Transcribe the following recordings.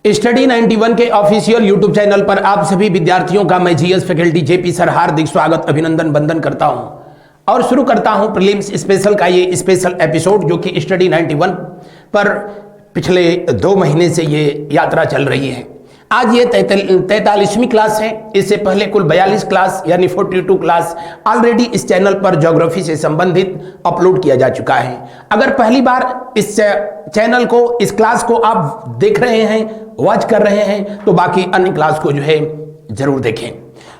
Study 91 के official YouTube channel पर आप सभी विद्यार्थियों का मैं जीएस फैकल्टी जेपी सर हार्दिक स्वागत अभिनंदन वंदन करता हूं और शुरू करता हूं प्रीलिम्स स्पेशल का ये स्पेशल एपिसोड जो कि स्टडी 91 पर पिछले 2 महीने से ये यात्रा चल रही है। आज ये 43वीं क्लास है। इससे पहले कुल 42 क्लास यानी 42 क्लास ऑलरेडी इस चैनल पर ज्योग्राफी से संबंधित अपलोड किया जा चुका है। अगर पहली बार इस चैनल को, इस क्लास को आप देख रहे हैं, वॉच कर रहे हैं, तो बाकी अन्य क्लास को जो है जरूर देखें।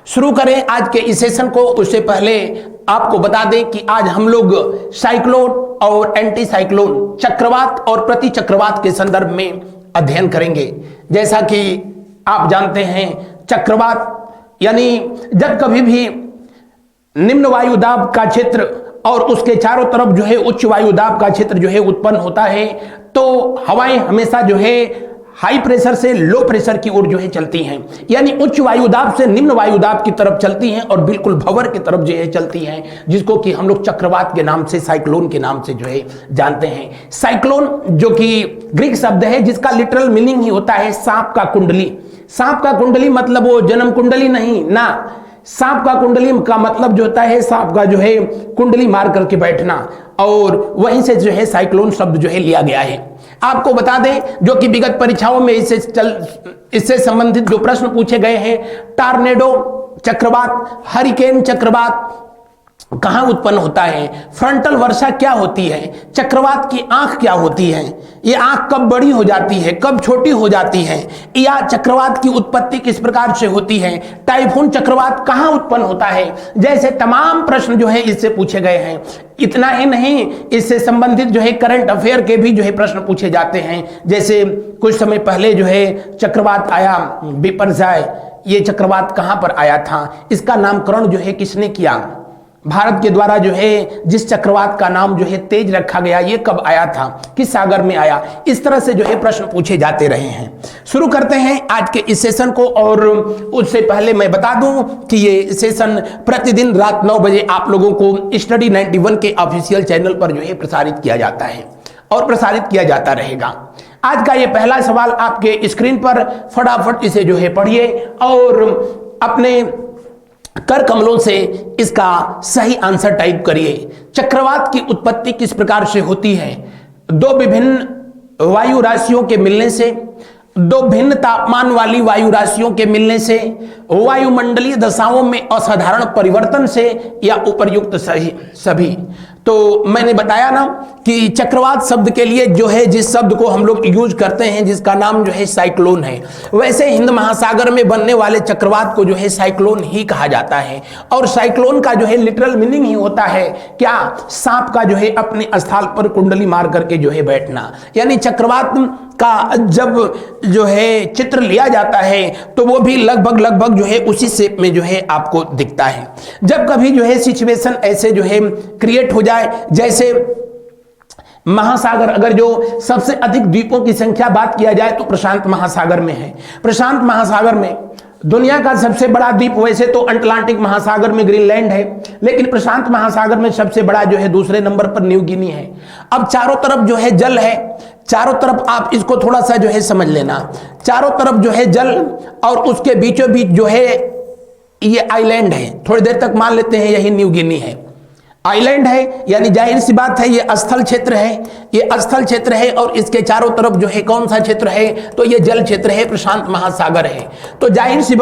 शुरू करें आज के इस सेशन को। उससे पहले आपको बता दें कि आज हम लोग साइक्लोन और एंटी साइक्लोन, चक्रवात और प्रति चक्रवात के संदर्भ में अध्ययन करेंगे। जैसा कि आप जानते हैं, चक्रवात यानी जब कभी भी निम्न वायुदाब का क्षेत्र और उसके चारों तरफ जो है उच्च वायुदाब का क्षेत्र जो है उत्पन्न होता है, तो हवाएं हमेशा जो है हाई प्रेशर से लो प्रेशर की ओर जो है चलती हैं, यानी उच्च वायुदाब से निम्न वायुदाब की तरफ चलती हैं और बिल्कुल भंवर की तरफ जो है चलती हैं, जिसको कि हम लोग चक्रवात के नाम से, साइक्लोन के नाम से जो है जानते हैं। साइक्लोन जो कि ग्रीक शब्द है जिसका लिटरल मीनिंग ही होता है सांप का कुंडली। सांप का कुंडली मतलब वो जन्म कुंडली नहीं ना, सांप का कुंडली का मतलब जो होता है सांप का जो है कुंडली मार करके बैठना, और वहीं से जो है साइक्लोन शब्द जो है लिया गया है। आपको बता दें जो कि विगत परीक्षाओं में इससे संबंधित जो प्रश्न पूछे गए हैं, टॉर्नेडो चक्रवात, हरिकेन चक्रवात कहां उत्पन्न होता है, फ्रंटल वर्षा क्या होती है, चक्रवात की आंख क्या होती है, ये आंख कब बड़ी हो जाती है, कब छोटी हो जाती है, या चक्रवात की उत्पत्ति किस प्रकार से होती है, टाइफून चक्रवात कहां उत्पन्न होता है, जैसे तमाम प्रश्न जो है इससे पूछे गए हैं। इतना ही नहीं, इससे संबंधित जो है करंट अफेयर के भी जो है प्रश्न पूछे जाते हैं। जैसे कुछ समय पहले जो है चक्रवात आया बिपरजॉय, ये चक्रवात कहां पर आया था, इसका नामकरण जो है किसने किया, भारत के द्वारा जो है जिस चक्रवात का नाम जो है तेज रखा गया, ये कब आया था, किस सागर में आया, इस तरह से जो है प्रश्न पूछे जाते रहे हैं। शुरू करते हैं आज के इस सेशन को। और उससे पहले मैं बता दूं कि ये सेशन प्रतिदिन रात 9 बजे आप लोगों को स्टडी 91 के ऑफिशियल चैनल पर जो है प्रसारित किया जाता है और प्रसारित किया जाता रहेगा। आज का ये पहला सवाल आपके स्क्रीन पर, फटाफट इसे जो है पढ़िए और अपने कर कमलों से इसका सही आंसर टाइप करिए। चक्रवात की उत्पत्ति किस प्रकार से होती है, 2 विभिन्न वायु राशियों के मिलने से, 2 भिन्न तापमान वाली वायु राशियों के मिलने से, वायुमंडलीय दशाओं में असाधारण परिवर्तन से, या उपर्युक्त सभी। तो मैंने बताया ना कि चक्रवात शब्द के लिए जो है जिस शब्द को हम लोग यूज करते हैं, जिसका नाम जो है साइक्लोन है, वैसे हिंद महासागर में बनने वाले चक्रवात को जो है साइक्लोन ही कहा जाता है। और साइक्लोन का जो है लिटरल मीनिंग ही होता है क्या, सांप का जो है अपने स्थल पर कुंडली मार करके जो है बैठना। यानी चक्रवात का जब जो है चित्र लिया जाता है तो वो भी लगभग जो है उसी शेप में जो है आपको दिखता है। जब कभी जो है सिचुएशन ऐसे जो है क्रिएट हो जाए, जैसे महासागर, अगर जो सबसे अधिक द्वीपों की संख्या बात किया जाए तो प्रशांत महासागर में है। प्रशांत महासागर में दुनिया का सबसे बड़ा द्वीप वैसे तो अटलांटिक महासागर में ग्रीनलैंड है, लेकिन प्रशांत महासागर में सबसे बड़ा जो है दूसरे नंबर पर न्यू गिनी है। अब चारों तरफ जो है जल है, चारों तरफ आप इसको थोड़ा सा जो है समझ लेना, चारों तरफ जो है जल और उसके बीचों बीच जो है ये आइलैंड है। थोड़ी देर तक मान लेते हैं यही न्यू गिनी है, आइलैंड है, यानी जाहिर सी बात है ये स्थल क्षेत्र है, ये स्थल क्षेत्र है और इसके चारों तरफ जो है कौन सा क्षेत्र है, तो ये जल क्षेत्र है, प्रशांत महासागर है। तो जाहिर सी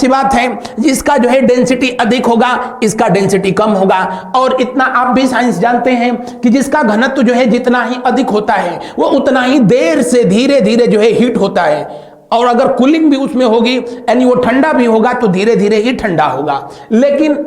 बात है जिसका जो है डेंसिटी अधिक होगा, इसका डेंसिटी कम होगा। और इतना आप भी साइंस जानते हैं कि जिसका घनत्व जो है जितना ही अधिक होता है वो उतना ही देर से धीरे धीरे जो है हीट होता है, और अगर कूलिंग भी उसमें होगी यानी वो ठंडा भी होगा तो धीरे धीरे ही ठंडा होगा। लेकिन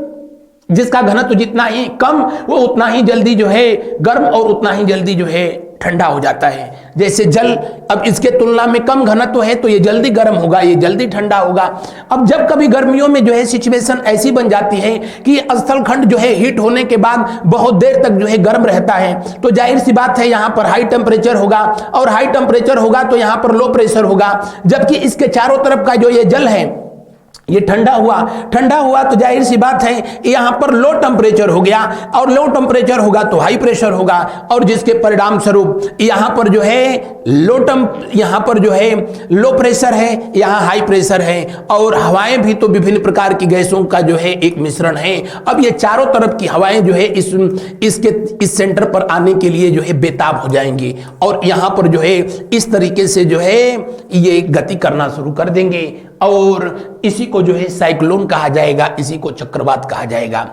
जिसका घनत्व जितना ही कम वो उतना ही जल्दी जो है गर्म और उतना ही जल्दी जो है ठंडा हो जाता है। जैसे जल, अब इसके तुलना में कम घनत्व है तो ये जल्दी गर्म होगा, ये जल्दी ठंडा होगा। अब जब कभी गर्मियों में जो है सिचुएशन ऐसी बन जाती है कि स्थलखंड जो है हीट होने के बाद बहुत देर तक जो है गर्म रहता है, तो जाहिर सी बात है यहाँ पर हाई टेम्परेचर होगा, और हाई टेम्परेचर होगा तो यहाँ पर लो प्रेशर होगा। जबकि इसके चारों तरफ का जो ये जल है ये ठंडा हुआ तो जाहिर सी बात है यहां पर लो टेम्परेचर हो गया, और लो टेम्परेचर होगा तो हाई प्रेशर होगा, और जिसके परिणाम स्वरूप यहां पर जो है यहां पर जो है लो प्रेशर है, यहां हाई प्रेशर है, और हवाएं भी तो विभिन्न प्रकार की गैसों का जो है एक मिश्रण है। अब ये चारों तरफ की हवाएं जो है इस सेंटर पर आने के लिए जो है बेताब हो जाएंगी, और यहां पर जो है इस तरीके से जो है ये गति करना शुरू कर देंगे, और इसी को जो है साइक्लोन कहा जाएगा, इसी को चक्रवात कहा जाएगा।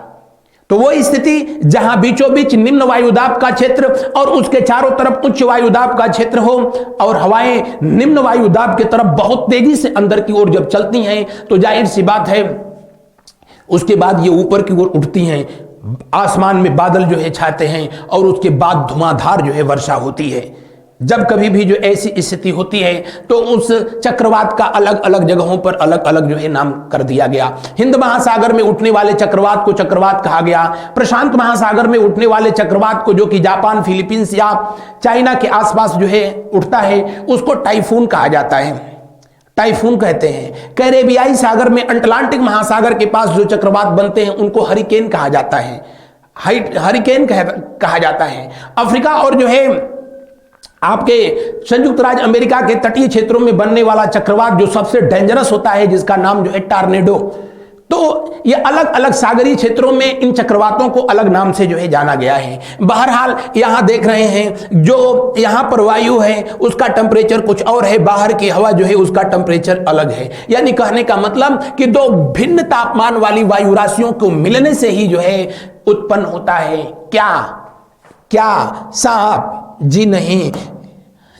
तो वो स्थिति जहां बीचों बीच निम्न वायुदाब का क्षेत्र और उसके चारों तरफ उच्च वायुदाब का क्षेत्र हो, और हवाएं निम्न वायुदाब की तरफ बहुत तेजी से अंदर की ओर जब चलती हैं तो जाहिर सी बात है उसके बाद ये ऊपर की ओर उठती हैं, आसमान में बादल जो है छाते हैं, और उसके बाद धुआंधार जो है वर्षा होती है। जब कभी भी जो ऐसी स्थिति होती है तो उस चक्रवात का अलग अलग जगहों पर अलग अलग जो है नाम कर दिया गया। हिंद महासागर में उठने वाले चक्रवात को चक्रवात कहा गया, प्रशांत महासागर में उठने वाले चक्रवात को, जो कि जापान, फिलीपींस या चाइना के आसपास जो है उठता है, उसको टाइफून कहा जाता है, टाइफून कहते हैं। कैरेबियाई सागर में, अटलांटिक महासागर के पास जो चक्रवात बनते हैं उनको हरिकेन कहा जाता है, हरिकेन कहा जाता है। अफ्रीका और जो है आपके संयुक्त राज्य अमेरिका के तटीय क्षेत्रों में बनने वाला चक्रवात जो सबसे डेंजरस होता है, जिसका नाम जो है टॉर्नेडो। तो ये अलग अलग सागरीय क्षेत्रों में इन चक्रवातों को अलग नाम से जो है जाना गया है। बहरहाल यहां देख रहे हैं जो यहां पर वायु है उसका टेम्परेचर कुछ और है, बाहर की हवा जो है उसका टेम्परेचर अलग है। यानी कहने का मतलब कि दो भिन्न तापमान वाली वायु राशियों को मिलने से ही जो है उत्पन्न होता है क्या सांप?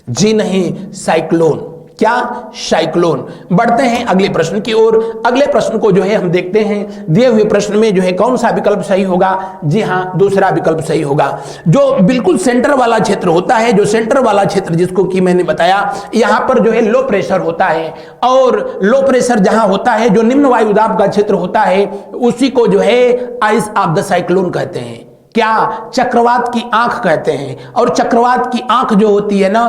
जी नहीं, साइक्लोन। क्या? साइक्लोन। बढ़ते हैं अगले प्रश्न की ओर। अगले प्रश्न को जो है हम देखते हैं, दिए हुए प्रश्न में जो है कौन सा विकल्प सही होगा? जी हां, दूसरा विकल्प सही होगा। जो बिल्कुल सेंटर वाला क्षेत्र होता है, जो सेंटर वाला क्षेत्र जिसको कि मैंने बताया, यहां पर जो है लो प्रेशर होता है, और लो प्रेशर जहां होता है, जो निम्न वायुदाब का क्षेत्र होता है, उसी को जो है आइस ऑफ द साइक्लोन कहते हैं। क्या? चक्रवात की आंख कहते हैं। और चक्रवात की आंख जो होती है ना,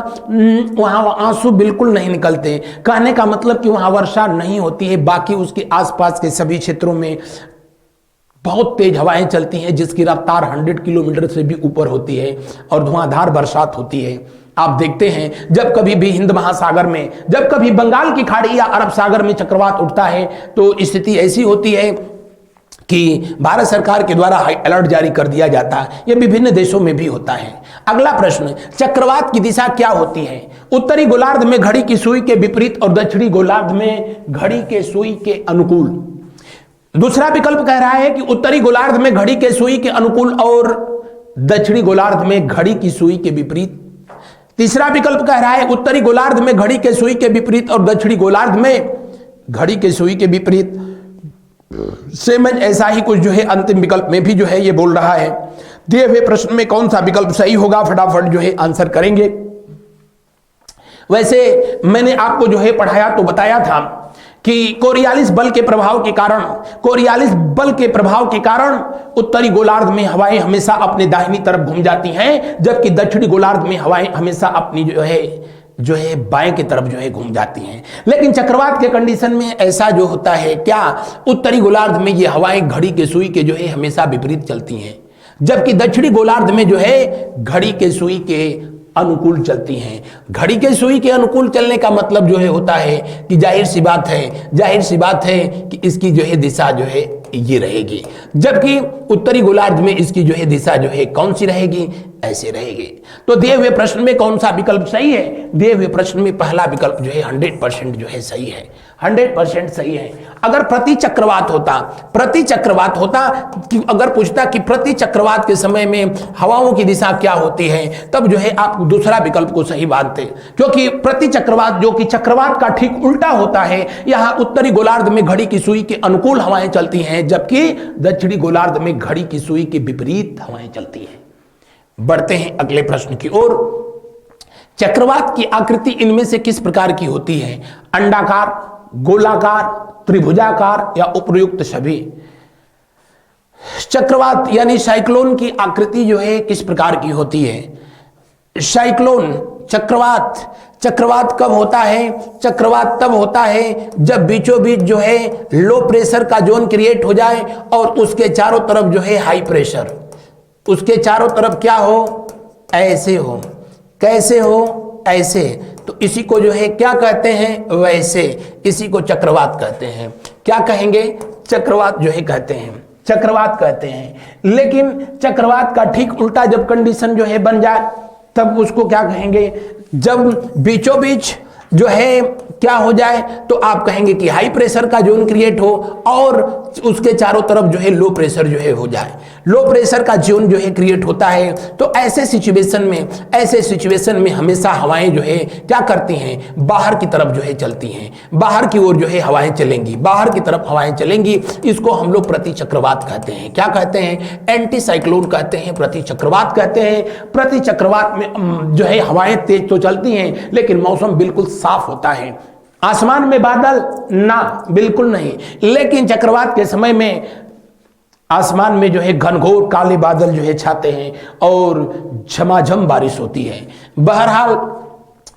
वहां आंसू बिल्कुल नहीं निकलते। कहने का मतलब कि वहां वर्षा नहीं होती है, बाकी उसके आसपास के सभी क्षेत्रों में बहुत तेज हवाएं चलती हैं, जिसकी रफ्तार 100 किलोमीटर से भी ऊपर होती है, और धुआंधार बरसात होती है। आप देखते हैं जब कभी भी हिंद महासागर में, जब कभी बंगाल की खाड़ी या अरब सागर में चक्रवात उठता है तो स्थिति ऐसी होती है कि भारत सरकार के द्वारा हाई अलर्ट जारी कर दिया जाता है। यह विभिन्न देशों में भी होता है। अगला प्रश्न, चक्रवात की दिशा क्या होती है? उत्तरी गोलार्ध में घड़ी की सुई के विपरीत और दक्षिणी गोलार्ध में घड़ी के सुई के अनुकूल। दूसरा विकल्प कह रहा है कि उत्तरी गोलार्ध में घड़ी के सुई के अनुकूल और दक्षिणी गोलार्ध में घड़ी की सुई के विपरीत। तीसरा विकल्प कह रहा है उत्तरी गोलार्ध में घड़ी के सुई के विपरीत और दक्षिणी गोलार्ध में घड़ी के सुई के विपरीत। सेम ऐसा ही कुछ जो है अंतिम विकल्प में भी जो है ये बोल रहा है। दिए हुए प्रश्न में कौन सा विकल्प सही होगा, फटाफट जो है आंसर करेंगे। वैसे मैंने आपको जो है पढ़ाया तो बताया था कि कोरियालिस बल के प्रभाव के कारण उत्तरी गोलार्ध में हवाएं हमेशा अपने दाहिनी तरफ घूम जाती हैं, जबकि दक्षिणी गोलार्ध में हवाएं हमेशा अपनी जो है बाएं की तरफ जो है घूम जाती हैं। लेकिन चक्रवात के कंडीशन में ऐसा जो होता है, क्या उत्तरी गोलार्ध में ये हवाएं घड़ी के सुई के जो है हमेशा विपरीत चलती हैं, जबकि दक्षिणी गोलार्ध में जो है घड़ी के सुई के अनुकूल चलती हैं। घड़ी के सुई के अनुकूल चलने का मतलब जो है होता है कि जाहिर सी बात है कि इसकी जो है दिशा जो है ये रहेगी, जबकि उत्तरी गोलार्ध में इसकी जो है दिशा जो है कौन सी रहेगी? ऐसे रहेगी। तो दिए हुए प्रश्न में कौन सा विकल्प सही है? दिए हुए प्रश्न में पहला विकल्प जो है 100% जो है सही है, 100% सही है। अगर प्रति चक्रवात होता कि अगर पूछता कि प्रति चक्रवात के समय में हवाओं की दिशा क्या होती है, तब जो है आप दूसरा विकल्प को सही मानते, क्योंकि प्रति चक्रवात जो कि चक्रवात का ठीक उल्टा होता है, यहां उत्तरी गोलार्ध में घड़ी की सुई के अनुकूल हवाएं चलती हैं, जबकि दक्षिणी गोलार्ध में घड़ी की सुई के विपरीत हवाएं चलती हैं। बढ़ते हैं अगले प्रश्न की ओर। चक्रवात की आकृति इनमें से किस प्रकार की होती है? अंडाकार, गोलाकार, त्रिभुजाकार या उपर्युक्त सभी? चक्रवात यानी साइक्लोन की आकृति जो है किस प्रकार की होती है? साइक्लोन, चक्रवात कब होता है? चक्रवात तब होता है जब बीचों बीच जो है लो प्रेशर का जोन क्रिएट हो जाए और उसके चारों तरफ जो है हाई प्रेशर, उसके चारों तरफ क्या हो? ऐसे हो। कैसे हो? ऐसे। तो इसी को जो है क्या कहते हैं? वैसे। इसी को चक्रवात कहते हैं। क्या कहेंगे? चक्रवात जो है कहते हैं, चक्रवात कहते हैं। लेकिन चक्रवात का ठीक उल्टा जब कंडीशन जो है बन जाए तब उसको क्या कहेंगे? जब बीचों बीच जो है क्या हो जाए तो आप कहेंगे कि हाई प्रेशर का जोन क्रिएट हो और उसके चारों तरफ जो है लो प्रेशर जो है हो जाए। लो प्रेशर का जोन जो है क्रिएट होता है तो ऐसे सिचुएशन में हमेशा हवाएं जो है क्या करती हैं? बाहर की तरफ जो है चलती हैं, बाहर की ओर जो है हवाएं चलेंगी, बाहर की तरफ हवाएं चलेंगी। इसको हम लोग प्रति चक्रवात कहते हैं। क्या कहते हैं? एंटी साइक्लोन कहते हैं, प्रति चक्रवात कहते हैं। प्रति चक्रवात में जो है हवाएं तेज तो चलती हैं लेकिन मौसम बिल्कुल साफ होता है। आसमान में बादल ना, बिल्कुल नहीं। लेकिन चक्रवात के समय में आसमान में जो है घनघोर काले बादल जो है छाते हैं और झमाझम बारिश होती है। बहरहाल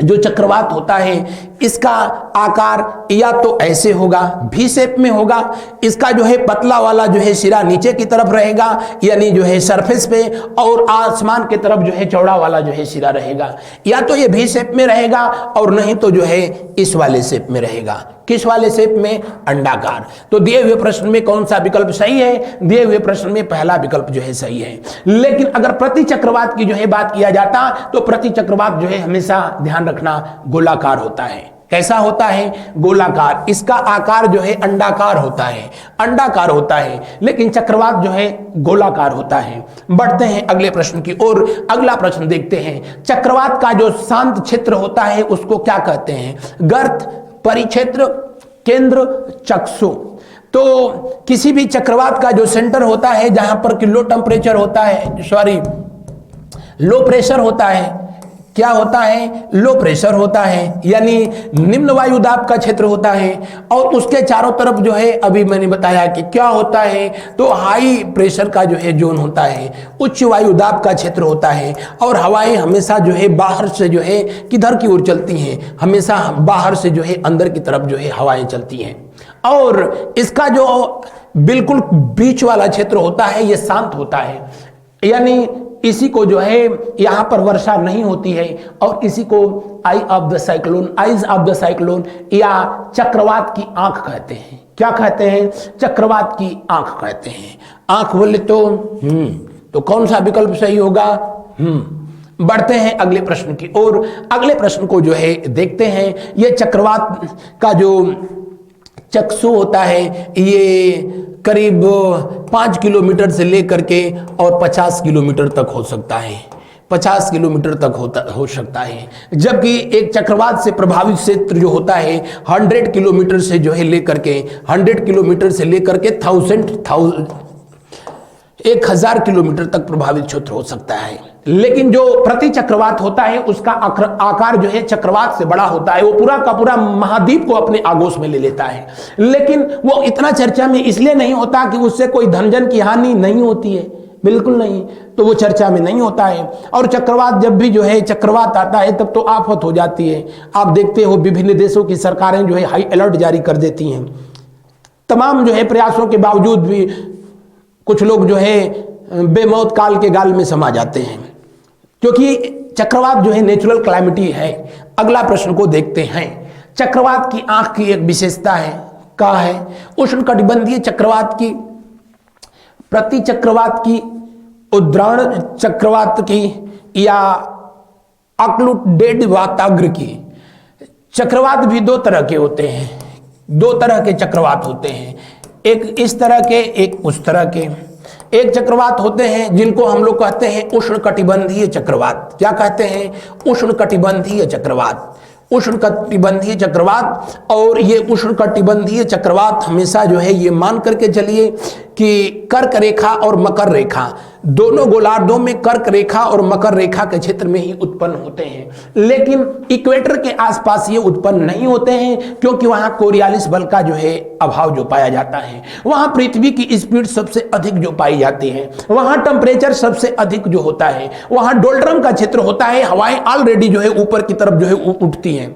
जो चक्रवात होता है इसका आकार या तो ऐसे होगा, भी शेप में होगा। इसका जो है पतला वाला जो है सिरा नीचे की तरफ रहेगा यानी जो है सरफेस पे, और आसमान की तरफ जो है चौड़ा वाला जो है सिरा रहेगा। या तो ये भी शेप में रहेगा और नहीं तो जो है इस वाले शेप में रहेगा। किस वाले शेप में? अंडाकार। तो दिए हुए प्रश्न में कौन सा विकल्प सही है? दिए हुए प्रश्न में पहला विकल्प जो है सही है। लेकिन अगर प्रति चक्रवात की जो है बात किया जाता तो प्रति चक्रवात जो है हमेशा ध्यान रखना गोलाकार होता है। कैसा होता है? गोलाकार। इसका आकार जो है अंडाकार होता है, अंडाकार होता है, लेकिन चक्रवात जो है गोलाकार होता है। बढ़ते हैं अगले प्रश्न की ओर। अगला प्रश्न देखते हैं। चक्रवात का जो शांत क्षेत्र होता है उसको क्या कहते हैं? गर्त, परिक्षेत्र, केंद्र, चक्षु। तो किसी भी चक्रवात का जो सेंटर होता है जहां पर कि लो टेम्परेचर होता है, लो प्रेशर होता है, क्या होता है? लो प्रेशर होता है यानी निम्न वायु दाब का क्षेत्र होता है और उसके चारों तरफ जो है अभी मैंने बताया कि क्या होता है, तो हाई प्रेशर का जो है जोन होता है, उच्च वायु दाब का क्षेत्र होता है और हवाएं हमेशा जो है बाहर से जो है किधर की ओर चलती हैं? हमेशा बाहर से जो है अंदर की तरफ जो है हवाएं चलती हैं। और इसका जो बिल्कुल बीच वाला क्षेत्र होता है ये शांत होता है यानी इसी को जो है यहां पर वर्षा नहीं होती है और इसी को आईज ऑफ द साइक्लोन या चक्रवात की आंख कहते हैं। क्या कहते हैं? चक्रवात की आंख कहते हैं। आंख बोले तो कौन सा विकल्प सही होगा? बढ़ते हैं अगले प्रश्न की ओर। अगले प्रश्न को जो है देखते हैं। ये चक्रवात का जो चक्षु होता है ये करीब 5 किलोमीटर से लेकर के और 50 किलोमीटर तक हो सकता है, 50 किलोमीटर तक हो सकता है। जबकि एक चक्रवात से प्रभावित क्षेत्र जो होता है 100 किलोमीटर से जो है लेकर के 100 किलोमीटर से लेकर के 1000 किलोमीटर तक प्रभावित क्षेत्र हो सकता है। लेकिन जो प्रति चक्रवात होता है उसका आकार जो है चक्रवात से बड़ा होता है, वो पूरा का पूरा महाद्वीप को अपने आगोश में ले लेता है। लेकिन वो इतना चर्चा में इसलिए नहीं होता कि उससे कोई धनजन की हानि नहीं होती है, बिल्कुल नहीं, तो वो चर्चा में नहीं होता है। और चक्रवात जब भी जो है चक्रवात आता है तब तो आफत हो जाती है। आप देखते हो विभिन्न देशों की सरकारें जो है हाई अलर्ट जारी कर देती हैं। तमाम जो है प्रयासों के बावजूद भी कुछ लोग जो है बेमौत काल के गाल में समा जाते हैं क्योंकि चक्रवात जो है नेचुरल क्लाइमेटी है। अगला प्रश्न को देखते हैं। चक्रवात की आंख की एक विशेषता है, क्या है? उष्णकटिबंधीय चक्रवात की, प्रति चक्रवात की, उद्राण चक्रवात की या अक्लूडेड वाताग्र की। चक्रवात भी दो तरह के होते हैं, दो तरह के चक्रवात होते हैं, एक इस तरह के, एक उस तरह के। एक चक्रवात होते हैं जिनको हम लोग कहते हैं उष्णकटिबंधीय चक्रवात। क्या कहते हैं? उष्णकटिबंधीय चक्रवात, उष्णकटिबंधीय चक्रवात। और ये उष्णकटिबंधीय चक्रवात हमेशा जो है ये मान करके चलिए कि कर्क रेखा और मकर रेखा दोनों गोलार्धों में कर्क रेखा और मकर रेखा के क्षेत्र में ही उत्पन्न होते हैं, लेकिन इक्वेटर के आसपास ये उत्पन्न नहीं होते हैं, क्योंकि वहां कोरियालिस बल का जो है अभाव जो पाया जाता है। वहां पृथ्वी की स्पीड सबसे अधिक जो पाई जाती है, वहां टेम्परेचर सबसे अधिक जो होता है, वहां डोल्ड्रम का क्षेत्र होता है, हवाएं ऑलरेडी जो है ऊपर की तरफ जो है उठती हैं,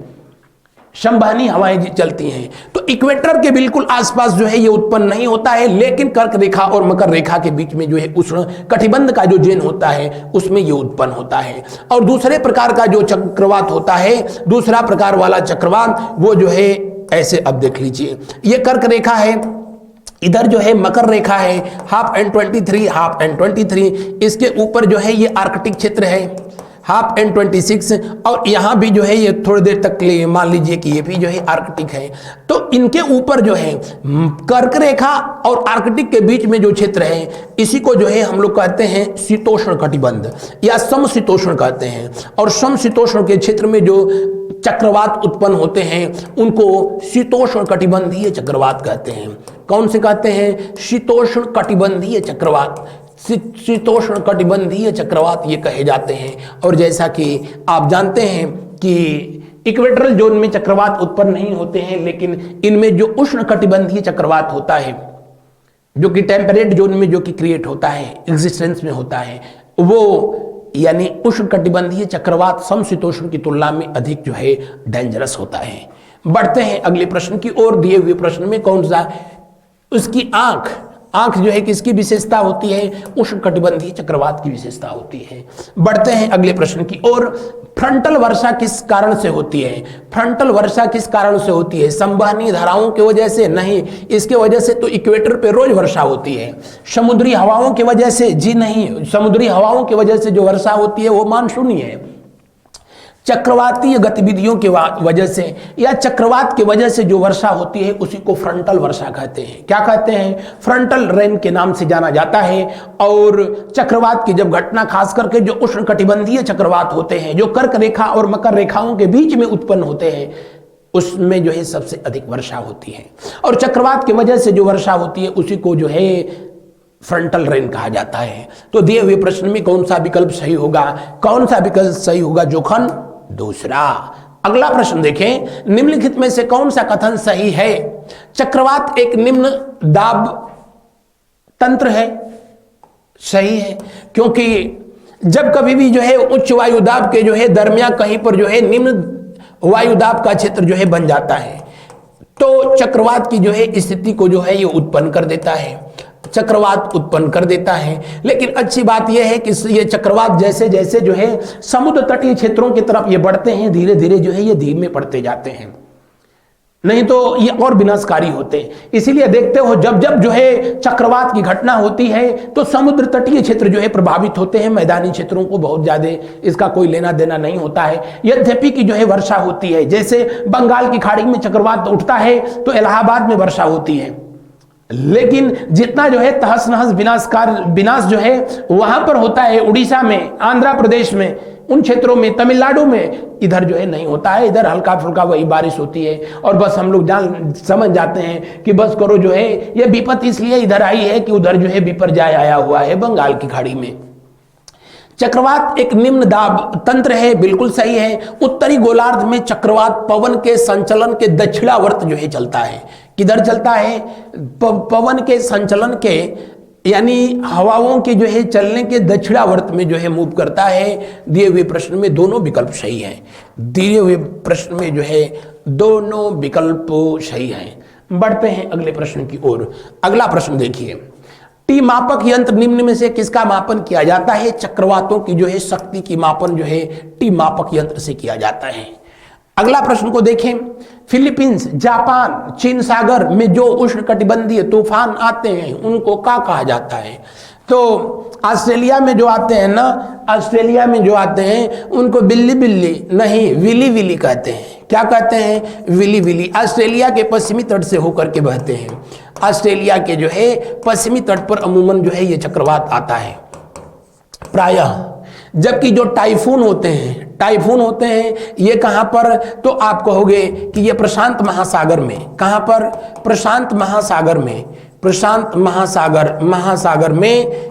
संवहनी हवाएं चलती हैं। तो इक्वेटर के बिल्कुल आसपास जो है ये उत्पन्न नहीं होता है, लेकिन कर्क रेखा और मकर रेखा के बीच में जो है उष्ण कटिबंध का जो जेन होता है उसमें ये उत्पन्न होता है। और दूसरे प्रकार का जो चक्रवात होता है, दूसरा प्रकार वाला चक्रवात वो जो है ऐसे, अब देख लीजिए, ये कर्क रेखा है, इधर जो है मकर रेखा है, हाफ एंड 23 हाफ एंड 23, इसके ऊपर जो है ये आर्कटिक क्षेत्र है हाफ एंड 26, और यहाँ भी जो है ये थोड़ी देर तक के लिए मान लीजिए कि ये भी जो है आर्कटिक है। तो इनके ऊपर जो है कर्क रेखा और आर्कटिक के बीच में जो क्षेत्र है, इसी को जो है हम लोग कहते हैं शीतोष्ण कटिबंध या समशीतोष्ण कहते हैं। और समशीतोष्ण के क्षेत्र में जो चक्रवात उत्पन्न होते हैं उनको शीतोष्ण कटिबंधीय चक्रवात कहते हैं। कौन से कहते हैं? शीतोष्ण कटिबंधीय चक्रवात, शीतोष्ण कटिबंधीय चक्रवात ये कहे जाते हैं। और जैसा कि आप जानते हैं कि इक्वेटरल जोन में चक्रवात उत्पन्न नहीं होते हैं, लेकिन इनमें जो उष्ण कटिबंधीय चक्रवात होता है, जो कि टेम्परेट जोन में जो कि क्रिएट होता है, एग्जिस्टेंस में होता है, वो यानी उष्ण कटिबंधीय चक्रवात समशीतोष्ण की तुलना में अधिक जो है डेंजरस होता है। बढ़ते हैं अगले प्रश्न की ओर। दिए हुए प्रश्न में कौन सा, उसकी आंख जो है किसकी विशेषता होती है? उष्ण कटिबंधीय चक्रवात की विशेषता होती है। बढ़ते हैं अगले प्रश्न की ओर। फ्रंटल वर्षा किस कारण से होती है? फ्रंटल वर्षा किस कारण से होती है? संवहनी धाराओं की वजह से? नहीं, इसके वजह से तो इक्वेटर पे रोज वर्षा होती है। समुद्री हवाओं की वजह से? जी नहीं, समुद्री हवाओं की वजह से जो वर्षा होती है वो मानसूनी है। चक्रवातीय गतिविधियों की वजह से या चक्रवात की वजह से जो वर्षा होती है उसी को फ्रंटल वर्षा कहते हैं। क्या कहते हैं? फ्रंटल रेन के नाम से जाना जाता है। और चक्रवात की जब घटना खास करके जो उष्ण कटिबंधीय चक्रवात होते हैं, जो कर्क रेखा और मकर रेखाओं के बीच में उत्पन्न होते हैं, उसमें जो है सबसे अधिक वर्षा होती है। और चक्रवात की वजह से जो वर्षा होती है उसी को जो है फ्रंटल रेन कहा जाता है। तो दिए हुए प्रश्न में कौन सा विकल्प सही होगा? कौन सा विकल्प सही होगा? जोखन दूसरा। अगला प्रश्न देखें, निम्नलिखित में से कौन सा कथन सही है? चक्रवात एक निम्न दाब तंत्र है। सही है, क्योंकि जब कभी भी जो है उच्च वायुदाब के जो है दरमियान कहीं पर जो है निम्न वायुदाब का क्षेत्र जो है बन जाता है, तो चक्रवात की जो है स्थिति को जो है ये उत्पन्न कर देता है, चक्रवात उत्पन्न कर देता है। लेकिन अच्छी बात यह है कि ये चक्रवात जैसे जैसे जो है समुद्र तटीय क्षेत्रों की तरफ ये बढ़ते हैं, धीरे धीरे जो है ये धीमे पड़ते जाते हैं, नहीं तो ये और विनाशकारी होते हैं। इसीलिए देखते हो जब जब जो है चक्रवात की घटना होती है तो समुद्र तटीय क्षेत्र जो है प्रभावित होते हैं, मैदानी क्षेत्रों को बहुत ज्यादा इसका कोई लेना देना नहीं होता है। यद्यपि की जो है वर्षा होती है, जैसे बंगाल की खाड़ी में चक्रवात उठता है तो इलाहाबाद में वर्षा होती है, लेकिन जितना जो है तहस नहस विनाश जो है वहां पर होता है उड़ीसा में, आंध्र प्रदेश में, उन क्षेत्रों में, तमिलनाडु में, इधर जो है नहीं होता है। इधर हल्का फुल्का वही बारिश होती है और बस हम लोग समझ जाते हैं कि बस करो, जो है ये विपत्ति इसलिए इधर आई है कि उधर जो है विपर्जय आया हुआ है बंगाल की खाड़ी में। चक्रवात एक निम्न दाब तंत्र है, बिल्कुल सही है। उत्तरी गोलार्ध में चक्रवात पवन के संचलन के दक्षिणावर्त जो है चलता है। किधर चलता है? पवन के संचलन के यानी हवाओं के जो है चलने के दक्षिणावर्त में जो है मूव करता है। दिए हुए प्रश्न में दोनों विकल्प सही हैं। दिए हुए प्रश्न में जो है दोनों विकल्प सही हैं। बढ़ते हैं अगले प्रश्न की ओर। अगला प्रश्न देखिए, टी मापक यंत्र निम्न में से किसका मापन किया जाता है? चक्रवातों की जो है शक्ति की मापन जो है टी मापक यंत्र से किया जाता है। अगला प्रश्न को देखें, फिलीपींस, जापान, चीन सागर में जो उष्ण कटिबंधीय तूफान आते हैं उनको क्या कहा जाता है? तो ऑस्ट्रेलिया में जो आते हैं ना, ऑस्ट्रेलिया में जो आते हैं उनको बिल्ली बिल्ली नहीं विली विली कहते हैं। क्या कहते हैं? Willie Willie. ऑस्ट्रेलिया के पश्चिमी तट से होकर के बहते हैं। ऑस्ट्रेलिया के जो है पश्चिमी तट पर अमूमन जो है ये चक्रवात आता है प्रायः। जबकि जो टाइफून होते हैं ये कहां पर? तो आप कहोगे कि ये प्रशांत महासागर में। कहां पर? प्रशांत महासागर में। प्रशांत महासागर में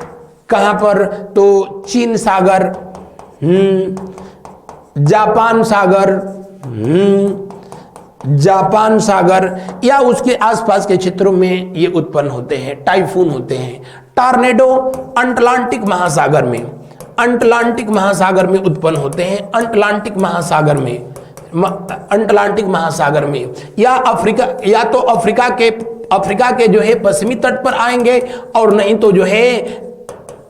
कहां पर, तो चीन सागर, जापान सागर, जापान सागर या उसके आसपास के क्षेत्रों में ये उत्पन्न होते हैं, टाइफून होते हैं। टॉर्नेडो अटलांटिक महासागर में, अटलांटिक महासागर में उत्पन्न होते हैं, अटलांटिक महासागर में, अटलांटिक महासागर में, या अफ्रीका, या तो अफ्रीका के जो है पश्चिमी तट पर आएंगे, और नहीं तो जो है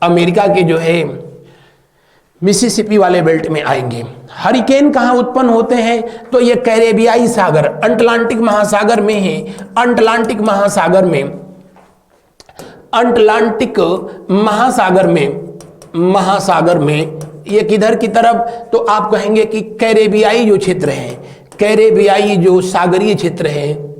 अमेरिका के जो है मिसिसिपी वाले बेल्ट में आएंगे। हरिकेन कहां उत्पन्न होते हैं, तो ये कैरेबियाई सागर, अटलांटिक महासागर में है, अटलांटिक महासागर में, अटलांटिक महासागर में ये किधर की तरफ, तो आप कहेंगे कि कैरेबियाई जो क्षेत्र है, कैरेबियाई जो सागरीय क्षेत्र है,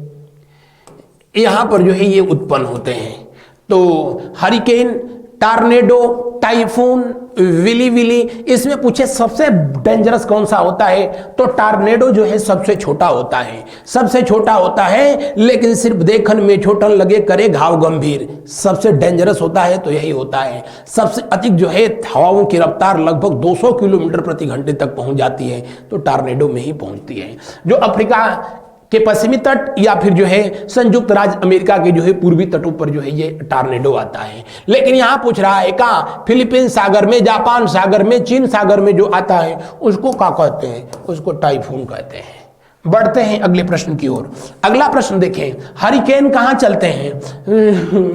यहां पर जो है ये उत्पन्न होते हैं। तो hurricane, tornado, typhoon, willy willy, इसमें पूछे सबसे डेंजरस कौन सा होता है, तो टॉर्नेडो जो है सबसे छोटा होता है, सबसे छोटा होता है, लेकिन सिर्फ देखन में छोटन लगे करे घाव गंभीर। सबसे डेंजरस होता है तो यही होता है। सबसे अधिक जो है हवाओं की रफ्तार लगभग 200 किलोमीटर प्रति घंटे तक पहुंच जाती है, तो टॉर्नेडो में ही पहुंचती है, जो अफ्रीका के पश्चिमी तट या फिर जो है संयुक्त राज्य अमेरिका के जो है पूर्वी तटों पर जो है ये टॉर्नेडो आता है। लेकिन यहां पूछ रहा है कहां, फिलीपींस सागर में, जापान सागर में, चीन सागर में जो आता है उसको क्या कहते हैं, उसको टाइफून कहते हैं। बढ़ते हैं अगले प्रश्न की ओर। अगला प्रश्न देखें, हरिकेन कहां चलते हैं,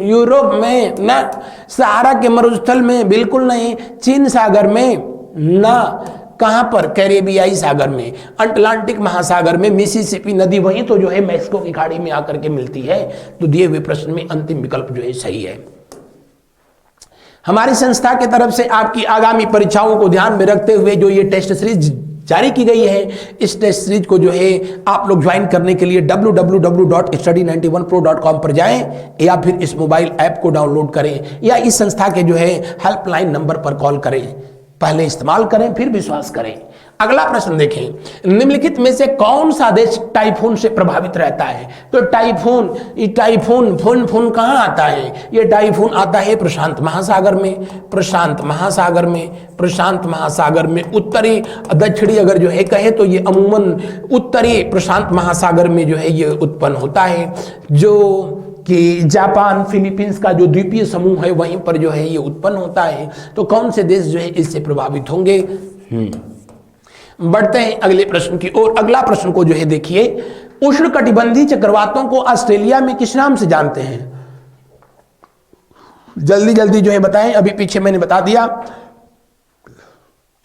यूरोप में ना, सहारा के मरुस्थल में बिल्कुल नहीं, चीन सागर में ना, कहां पर, कैरेबियाई सागर में, अटलांटिक महासागर में, मिसिसिपी नदी, वहीं तो जो है मैक्सिको की खाड़ी में आकर के मिलती है। तो दिए हुए प्रश्न में अंतिम विकल्प जो है सही है। हमारी संस्था के तरफ से आपकी आगामी परीक्षाओं को ध्यान में रखते हुए जो ये टेस्ट सीरीज जारी की गई है, इस टेस्ट सीरीज को जो है आप लोग ज्वाइन करने के लिए www.study91pro.com पर जाएं, या फिर इस मोबाइल ऐप को डाउनलोड करें, या इस संस्था के जो है हेल्पलाइन नंबर पर कॉल करें। पहले इस्तेमाल करें फिर विश्वास करें। अगला प्रश्न देखें, निम्नलिखित में से कौन सा देश टाइफून से प्रभावित रहता है, तो टाइफून, ये टाइफून फून कहां आता है, ये टाइफून आता है प्रशांत महासागर में, प्रशांत महासागर में, प्रशांत महासागर में, उत्तरी दक्षिणी अगर जो है कहे तो ये अमूमन उत्तरी प्रशांत महासागर में जो है ये उत्पन्न होता है, जो कि जापान, फिलीपींस का जो द्वीपीय समूह है वहीं पर जो है ये उत्पन्न होता है। तो कौन से देश जो है इससे प्रभावित होंगे। बढ़ते हैं अगले प्रश्न की ओर। अगला प्रश्न को जो है देखिए, उष्णकटिबंधीय चक्रवातों को ऑस्ट्रेलिया में किस नाम से जानते हैं, जल्दी जल्दी जो है बताएं, अभी पीछे मैंने बता दिया।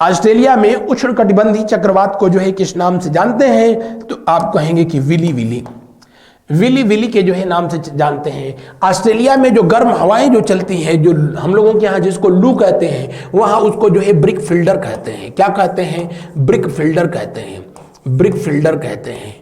ऑस्ट्रेलिया में उष्णकटिबंधीय चक्रवात को जो है किस नाम से जानते हैं, तो आप कहेंगे कि विली विली, विली विली के जो है नाम से जानते हैं। ऑस्ट्रेलिया में जो गर्म हवाएं जो चलती हैं, जो हम लोगों के यहाँ जिसको लू कहते हैं, वहाँ उसको जो है ब्रिक फिल्डर कहते हैं। क्या कहते हैं, ब्रिक फिल्डर कहते हैं, ब्रिक फिल्डर कहते हैं,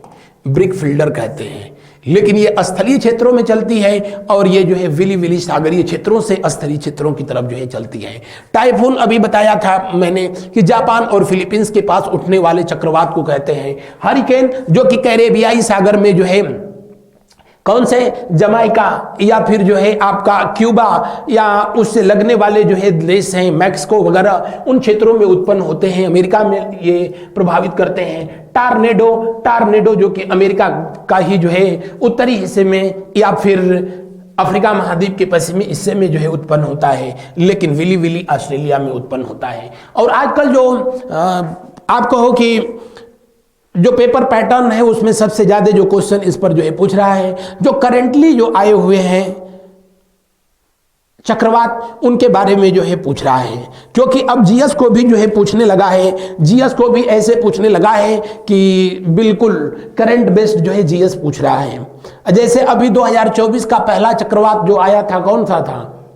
ब्रिक फिल्डर कहते हैं। लेकिन ये स्थलीय क्षेत्रों में चलती है, और ये जो है विली विली सागरीय क्षेत्रों से स्थलीय क्षेत्रों की तरफ जो है चलती है। टाइफून अभी बताया था मैंने कि जापान और फिलीपींस के पास उठने वाले चक्रवात को कहते हैं। हरिकेन जो कि कैरेबियाई सागर में जो है, कौन से, जमाइका या फिर जो है आपका क्यूबा या उससे लगने वाले जो है देश हैं मैक्सिको वगैरह, उन क्षेत्रों में उत्पन्न होते हैं, अमेरिका में ये प्रभावित करते हैं। टॉर्नेडो, टॉर्नेडो जो कि अमेरिका का ही जो है उत्तरी हिस्से में या फिर अफ्रीका महाद्वीप के पश्चिमी हिस्से में जो है उत्पन्न होता है, लेकिन विली विली ऑस्ट्रेलिया में उत्पन्न होता है। और आजकल जो आप कहो कि जो पेपर पैटर्न है उसमें सबसे ज्यादा जो क्वेश्चन इस पर जो है पूछ रहा है, जो करेंटली जो आए हुए हैं चक्रवात, उनके बारे में जो है पूछ रहा है। क्योंकि अब जीएस को भी जो है पूछने लगा है, जीएस को भी ऐसे पूछने लगा है कि बिल्कुल करंट बेस्ड जो है जीएस पूछ रहा है। जैसे अभी 2024 का पहला चक्रवात जो आया था, कौन सा था,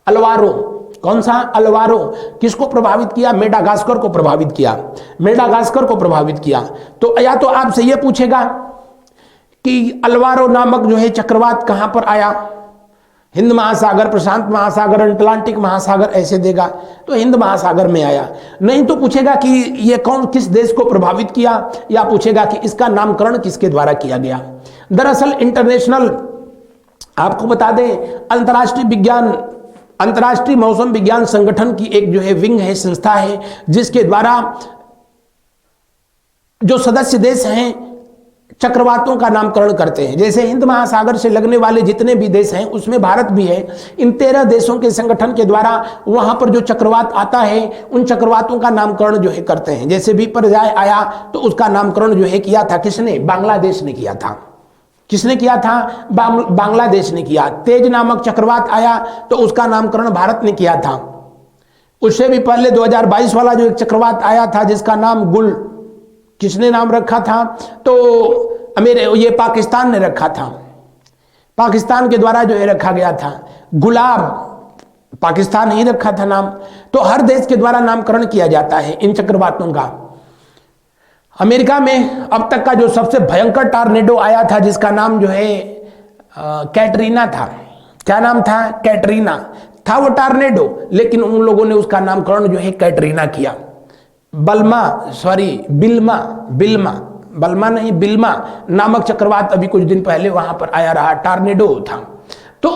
अल्वारो। कौन सा, अल्वारो। किसको प्रभावित किया, मेडागास्कर को प्रभावित किया, मेडागास्कर को प्रभावित किया। तो या तो आपसे यह पूछेगा कि अल्वारो नामक जो है चक्रवात कहां पर आया, हिंद महासागर, प्रशांत महासागर, अटलांटिक महासागर, ऐसे देगा तो हिंद महासागर में आया। नहीं तो पूछेगा कि यह कौन, किस देश को प्रभावित किया, या पूछेगा कि इसका नामकरण किसके द्वारा किया गया। दरअसल इंटरनेशनल, आपको बता दें, अंतर्राष्ट्रीय विज्ञान अंतर्राष्ट्रीय मौसम विज्ञान संगठन की एक जो है विंग है, संस्था है, जिसके द्वारा जो सदस्य देश हैं चक्रवातों का नामकरण करते हैं। जैसे हिंद महासागर से लगने वाले जितने भी देश हैं उसमें भारत भी है। इन 13 देशों के संगठन के द्वारा वहां पर जो चक्रवात आता है उन चक्रवातों का नामकरण जो है करते हैं। जैसे विपर्यय आया तो उसका नामकरण जो है किया था किसने? बांग्लादेश ने किया था। किसने किया था? बांग्लादेश ने किया। तेज नामक चक्रवात आया तो उसका नामकरण भारत ने किया था। उससे भी पहले 2022 वाला जो एक चक्रवात आया था जिसका नाम गुल, किसने नाम रखा था? तो ये पाकिस्तान ने रखा था। पाकिस्तान के द्वारा जो है रखा गया था। गुलाब, पाकिस्तान ही रखा था नाम। तो हर देश के द्वारा नामकरण किया जाता है इन चक्रवातों का। अमेरिका में अब तक का जो सबसे भयंकर टॉर्नेडो आया था जिसका नाम जो है कैटरीना था। क्या नाम था? कैटरीना था वो टॉर्नेडो, लेकिन उन लोगों ने उसका नामकरण जो है कैटरीना किया। बिल्मा नहीं, बिल्मा नामक चक्रवात अभी कुछ दिन पहले वहां पर आया रहा, टॉर्नेडो था। तो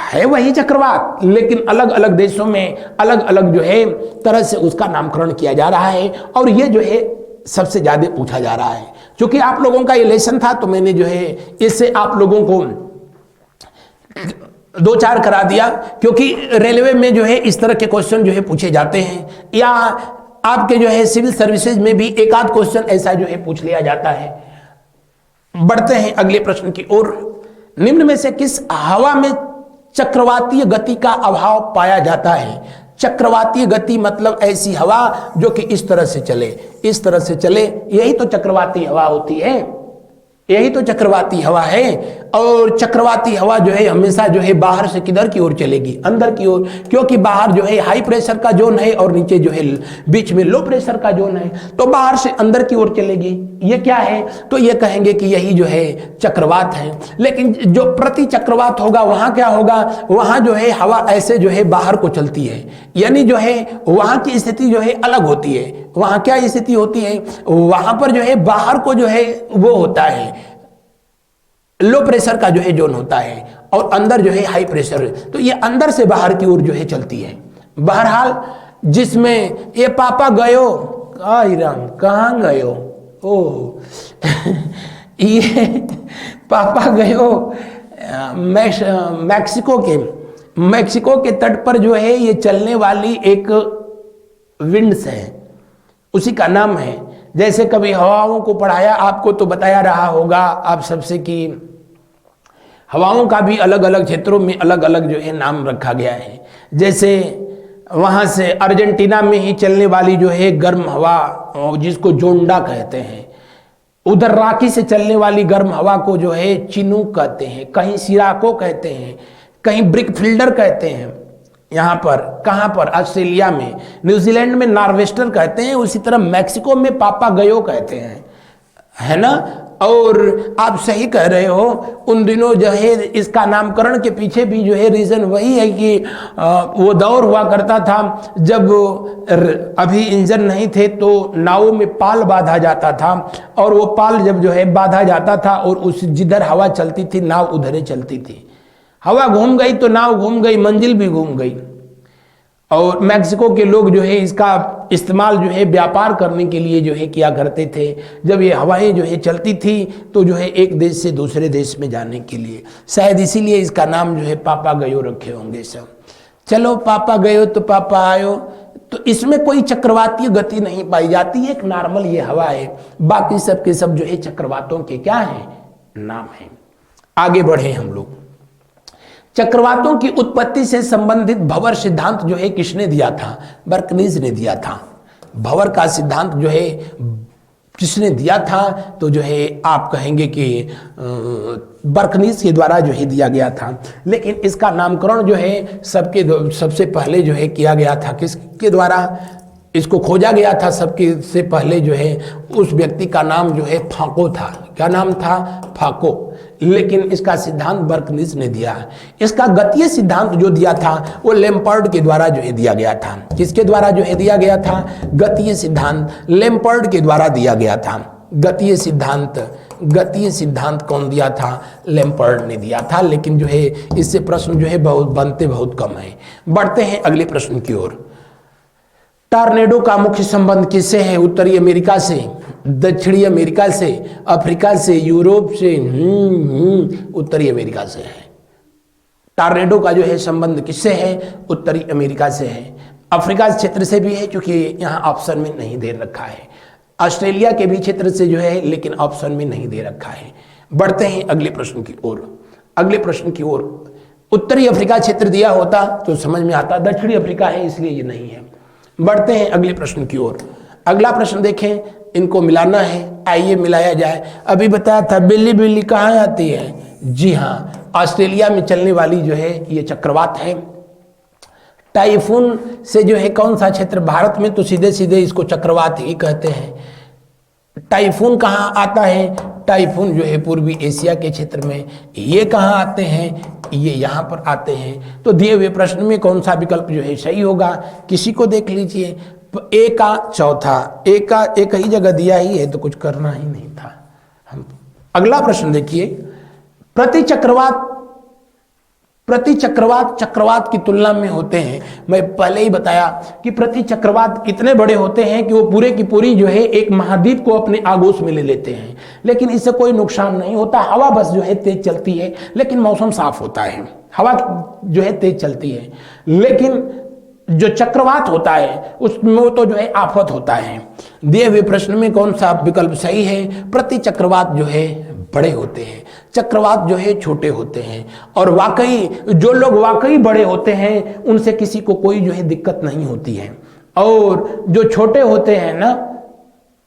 है वही चक्रवात, लेकिन अलग अलग देशों में अलग अलग जो है तरह से उसका नामकरण किया जा रहा है। और ये जो है सबसे ज्यादा पूछा जा रहा है। क्योंकि आप लोगों का ये लेसन था तो मैंने जो है इससे आप लोगों को 2-4 करा दिया। क्योंकि रेलवे में जो है इस तरह के क्वेश्चन जो है पूछे जाते हैं, या आपके जो है सिविल सर्विसेज में भी एक आध क्वेश्चन ऐसा जो है पूछ लिया जाता है। बढ़ते हैं अगले प्रश्न की ओर। निम्न में से किस हवा में चक्रवातीय गति का अभाव पाया जाता है? चक्रवातीय गति मतलब ऐसी हवा जो कि इस तरह से चले, इस तरह से चले, यही तो चक्रवाती हवा होती है, यही तो चक्रवाती हवा है। और चक्रवाती हवा जो है हमेशा जो है बाहर से किधर की ओर चलेगी? अंदर की ओर, क्योंकि बाहर जो है हाई प्रेशर का जोन है और नीचे जो है बीच में लो प्रेशर का जोन है, तो बाहर से अंदर की ओर चलेगी। ये क्या है? तो ये कहेंगे कि यही जो है चक्रवात है। लेकिन जो प्रति चक्रवात होगा वहां क्या होगा? वहां जो है हवा ऐसे जो है बाहर को चलती है, यानी जो है वहां की स्थिति जो है अलग होती है। वहां क्या स्थिति होती है? वहां पर जो है बाहर को जो है वो होता है लो प्रेशर का जो है जोन होता है, और अंदर जो है हाई प्रेशर। तो ये अंदर से बाहर की ओर जो है चलती है। बहरहाल जिसमें ये पापा गयो, राम कहाँ गयो? ओ ये पापा गयो मैक्सिको के तट पर जो है ये चलने वाली एक विंड्स है, उसी का नाम है। जैसे कभी हवाओं को पढ़ाया आपको तो बताया रहा होगा आप सबसे कि हवाओं का भी अलग अलग क्षेत्रों में अलग अलग जो है नाम रखा गया है। जैसे वहाँ से अर्जेंटीना में ही चलने वाली जो है गर्म हवा जिसको जोंडा कहते हैं, उधर रांची से चलने वाली गर्म हवा को जो है चिनूक कहते हैं, कहीं सिराको कहते हैं, कहीं ब्रिकफिल्डर कहते हैं। यहाँ पर कहाँ पर? ऑस्ट्रेलिया में, न्यूजीलैंड में नॉर्वेस्टर कहते हैं, उसी तरह मैक्सिको में पापा गयो कहते हैं, है ना। और आप सही कह रहे हो, उन दिनों जो है इसका नामकरण के पीछे भी जो है रीजन वही है कि वो दौर हुआ करता था जब अभी इंजन नहीं थे तो नावों में पाल बांधा जाता था, और वो पाल जब जो है बांधा जाता था और उस जिधर हवा चलती थी नाव उधर ही चलती थी। हवा घूम गई तो नाव घूम गई, मंजिल भी घूम गई। और मैक्सिको के लोग जो है इसका इस्तेमाल जो है व्यापार करने के लिए जो है किया करते थे। जब ये हवाएं जो है चलती थी तो जो है एक देश से दूसरे देश में जाने के लिए, शायद इसीलिए इसका नाम जो है पापा गयो रखे होंगे सब। चलो पापा गयो तो पापा आयो। तो इसमें कोई चक्रवातीय गति नहीं पाई जाती है, एक नॉर्मल ये हवा है। बाकी सब के सब जो है चक्रवातों के क्या है? नाम है। आगे बढ़े हम लोग। चक्रवातों की उत्पत्ति से संबंधित भंवर सिद्धांत जो है किसने दिया था? बर्कनीज ने दिया था। भंवर का सिद्धांत जो है किसने दिया था? तो जो है आप कहेंगे कि बर्कनीज के द्वारा जो है दिया गया था। लेकिन इसका नामकरण जो है सबसे पहले जो है किया गया था किसके द्वारा? इसको खोजा गया था सबके से पहले जो है उस व्यक्ति का नाम जो है फाको था। क्या नाम था? फाको। लेकिन इसका सिद्धांत बर्कनीज ने दिया। इसका गतीय सिद्धांत जो दिया था वो लेम्पर्ड के द्वारा जो है दिया गया था। किसके द्वारा जो है दिया गया था? गतीय सिद्धांत लेम्पर्ड के द्वारा दिया गया था। गतीय सिद्धांत कौन दिया था? लैम्पर्ड ने दिया था। लेकिन जो है इससे प्रश्न जो है बहुत कम है। बढ़ते हैं अगले प्रश्न की ओर। टॉर्नेडो का मुख्य संबंध किससे है? उत्तरी अमेरिका से, दक्षिणी अमेरिका से, अफ्रीका से, यूरोप से? उत्तरी अमेरिका से है। टॉर्नेडो का जो है संबंध किससे है? उत्तरी अमेरिका से है। अफ्रीका क्षेत्र से भी है, क्योंकि यहाँ ऑप्शन में नहीं दे रखा है। ऑस्ट्रेलिया के भी क्षेत्र से जो है, लेकिन ऑप्शन में नहीं दे रखा है। बढ़ते हैं अगले प्रश्न की ओर। उत्तरी अफ्रीका क्षेत्र दिया होता तो समझ में आता, दक्षिणी अफ्रीका है इसलिए ये नहीं है। बढ़ते हैं अगले प्रश्न की ओर। अगला प्रश्न देखें, इनको मिलाना है, आइए मिलाया जाए। अभी बताया था बिल्ली कहाँ आती है? जी हाँ, ऑस्ट्रेलिया में चलने वाली जो है ये चक्रवात है। टाइफून से जो है कौन सा क्षेत्र? भारत में तो सीधे सीधे इसको चक्रवात ही कहते हैं। टाइफून कहाँ आता है? टाइफून जो है पूर्वी एशिया के क्षेत्र में। ये कहाँ आते हैं? ये यहाँ पर आते हैं। तो दिए हुए प्रश्न में कौन सा विकल्प जो है सही होगा? किसी को देख लीजिए। ए का चौथा, एक ही जगह दिया ही है तो कुछ करना ही नहीं था। हम अगला प्रश्न देखिए। प्रति चक्रवात की तुलना में होते हैं। मैं पहले ही बताया कि प्रति चक्रवात इतने बड़े होते हैं कि वो पूरे की पूरी जो है एक महाद्वीप को अपने आगोश में ले लेते हैं, लेकिन इससे कोई नुकसान नहीं होता। हवा बस जो है तेज चलती है, लेकिन मौसम साफ होता है। हवा जो है तेज चलती है, लेकिन जो चक्रवात होता है उसमें तो जो है आफत होता है। दिए हुए प्रश्न में कौन सा विकल्प सही है? प्रति चक्रवात जो है बड़े होते हैं, चक्रवात जो है छोटे होते हैं। और वाकई जो लोग वाकई बड़े होते हैं उनसे किसी को कोई जो है दिक्कत नहीं होती है, और जो छोटे होते हैं ना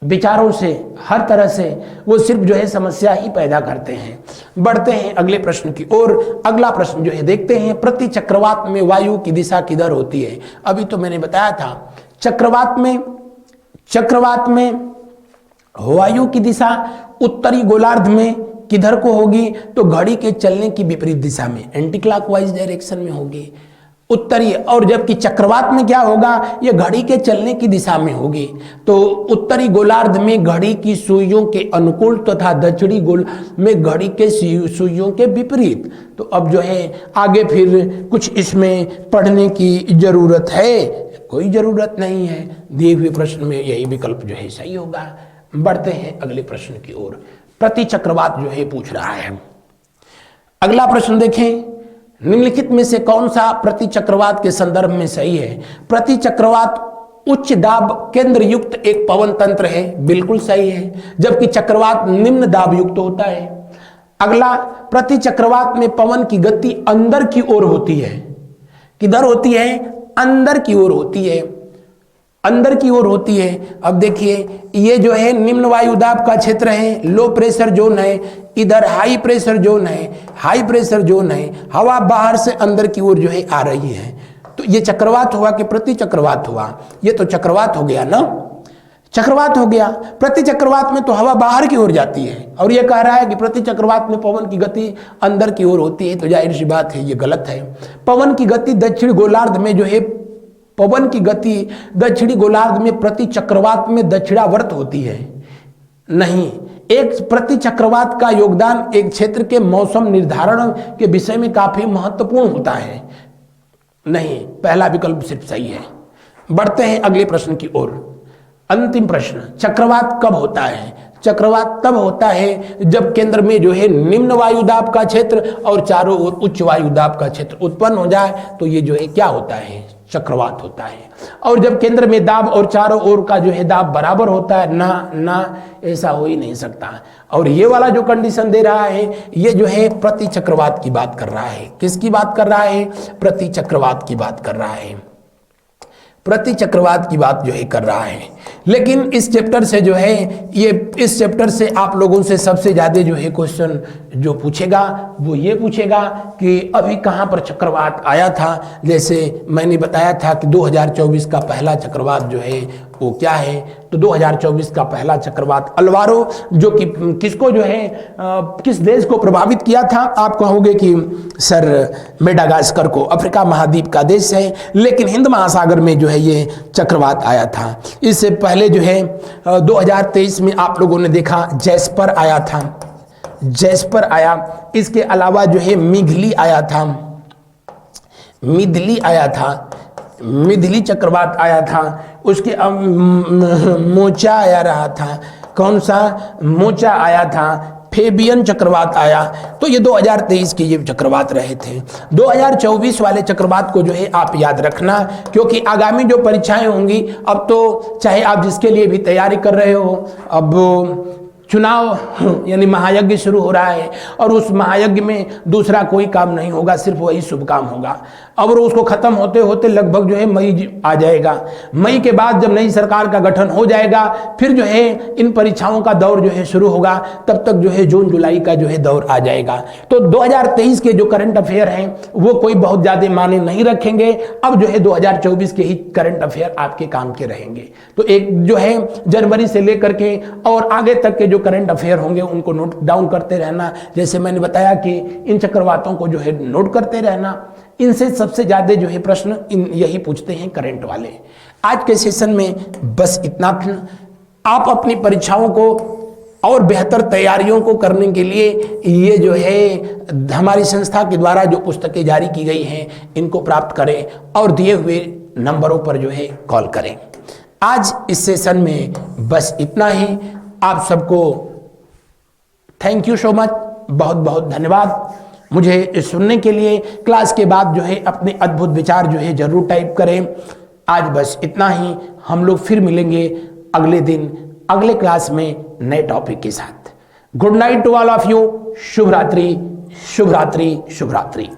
विचारों से, हर तरह से, वो सिर्फ जो है समस्या ही पैदा करते हैं। बढ़ते हैं अगले प्रश्न की ओर। अगला प्रश्न जो है देखते हैं, प्रति चक्रवात में वायु की दिशा किधर होती है? अभी तो मैंने बताया था चक्रवात में वायु की दिशा उत्तरी गोलार्ध में किधर को होगी? तो घड़ी के चलने की विपरीत दिशा में, एंटी क्लॉकवाइज डायरेक्शन में होगी उत्तरी। और जबकि चक्रवात में क्या होगा? ये घड़ी के चलने की दिशा में होगी। तो उत्तरी गोलार्ध में घड़ी की सुइयों के अनुकूल तथा दक्षिणी गोलार्ध में घड़ी के सुइयों के विपरीत। तो अब जो है आगे फिर कुछ इसमें पढ़ने की जरूरत है? कोई जरूरत नहीं है। दिए हुए प्रश्न में यही विकल्प जो है सही होगा। बढ़ते हैं अगले प्रश्न की ओर। प्रति चक्रवात जो है पूछ रहा है। अगला प्रश्न देखें, निम्नलिखित में से कौन सा प्रति चक्रवात के संदर्भ में सही है? प्रति चक्रवात उच्च दाब केंद्र युक्त एक पवन तंत्र है, बिल्कुल सही है, जबकि चक्रवात निम्न दाब युक्त होता है। अगला, प्रति चक्रवात में पवन की गति अंदर की ओर होती है। किधर होती है? अंदर की ओर होती है, अंदर की ओर होती है। अब देखिए, ये जो है निम्न वायुदाब का क्षेत्र है, लो प्रेशर जोन है, इधर हाई प्रेशर जोन है, हाई प्रेशर जोन है। हवा बाहर से अंदर की ओर जो है आ रही है। तो ये चक्रवात हुआ कि प्रति चक्रवात हुआ? ये तो चक्रवात हो गया ना, चक्रवात हो गया। प्रति चक्रवात में तो हवा बाहर की ओर जाती है, और ये कह रहा है कि प्रति चक्रवात में पवन की गति अंदर की ओर होती है, तो जाहिर सी बात है ये गलत है। पवन की गति दक्षिण गोलार्ध में जो है, पवन की गति दक्षिणी गोलार्ध में प्रति चक्रवात में दक्षिणावर्त होती है। नहीं, एक प्रति चक्रवात का योगदान एक क्षेत्र के मौसम निर्धारण के विषय में काफी महत्वपूर्ण होता है। नहीं, पहला विकल्प सिर्फ सही है। बढ़ते हैं अगले प्रश्न की ओर। अंतिम प्रश्न, चक्रवात कब होता है? चक्रवात तब होता है जब केंद्र में जो है निम्न वायुदाब का क्षेत्र और चारों ओर उच्च वायुदाब का क्षेत्र उत्पन्न हो जाए, तो ये जो है क्या होता है? चक्रवात होता है। और जब केंद्र में दाब और चारों ओर का जो है दाब बराबर होता है, ना ऐसा हो ही नहीं सकता। और ये वाला जो कंडीशन दे रहा है, ये जो है प्रति चक्रवात की बात कर रहा है। किसकी बात कर रहा है? प्रति चक्रवात की बात कर रहा है, प्रति चक्रवात की बात जो है कर रहा है। लेकिन इस चैप्टर से जो है, ये इस चैप्टर से आप लोगों से सबसे ज्यादा जो है क्वेश्चन जो पूछेगा वो ये पूछेगा कि अभी कहाँ पर चक्रवात आया था। जैसे मैंने बताया था कि 2024 का पहला चक्रवात जो है वो क्या है? तो 2024 का पहला चक्रवात अल्वारो, जो कि किसको जो है किस देश को प्रभावित किया था? आप कहोगे कि सर मेडागास्कर को, अफ्रीका महाद्वीप का देश है, लेकिन हिंद महासागर में जो है ये चक्रवात आया था। इससे पहले जो है 2023 में आप लोगों ने देखा जैस्पर आया था, जैस्पर आया। इसके अलावा जो है मिघली आया था, मिधली आया था, मिधली चक्रवात आया था। उसके मोचा आया रहा था, कौन सा? मोचा आया था। फेबियन चक्रवात आया। तो ये 2023 के ये चक्रवात रहे थे। 2024 वाले चक्रवात को जो है आप याद रखना, क्योंकि आगामी जो परीक्षाएं होंगी, अब तो चाहे आप जिसके लिए भी तैयारी कर रहे हो, अब चुनाव यानी महायज्ञ शुरू हो रहा है, और उस महायज्ञ में दूसरा कोई काम नहीं होगा, सिर्फ वही शुभ काम होगा। अब उसको खत्म होते होते लगभग जो है मई आ जाएगा। मई के बाद जब नई सरकार का गठन हो जाएगा, फिर जो है इन परीक्षाओं का दौर जो है शुरू होगा। तब तक जो है जून जुलाई का जो है दौर आ जाएगा। तो 2023 के जो करंट अफेयर हैं वो कोई बहुत ज्यादा माने नहीं रखेंगे। अब जो है 2024 के ही करंट अफेयर आपके काम के रहेंगे। तो एक जो है जनवरी से लेकर के और आगे तक के जो करंट अफेयर होंगे उनको नोट डाउन करते रहना। जैसे मैंने बताया कि इन चक्रवातों को जो है नोट करते रहना। इनसे सबसे ज्यादा जो है प्रश्न यही पूछते हैं करंट वाले। आज के सेशन में बस इतना था। आप अपनी परीक्षाओं को और बेहतर तैयारियों को करने के लिए ये जो है हमारी संस्था के द्वारा जो पुस्तकें जारी की गई हैं इनको प्राप्त करें और दिए हुए नंबरों पर जो है कॉल करें। आज इस सेशन में बस इतना ही। आप सबको थैंक यू सो मच, बहुत बहुत धन्यवाद मुझे सुनने के लिए। क्लास के बाद जो है अपने अद्भुत विचार जो है जरूर टाइप करें। आज बस इतना ही। हम लोग फिर मिलेंगे अगले दिन अगले क्लास में नए टॉपिक के साथ। Good night to all of you. शुभ रात्रि, शुभ रात्रि, शुभ रात्रि।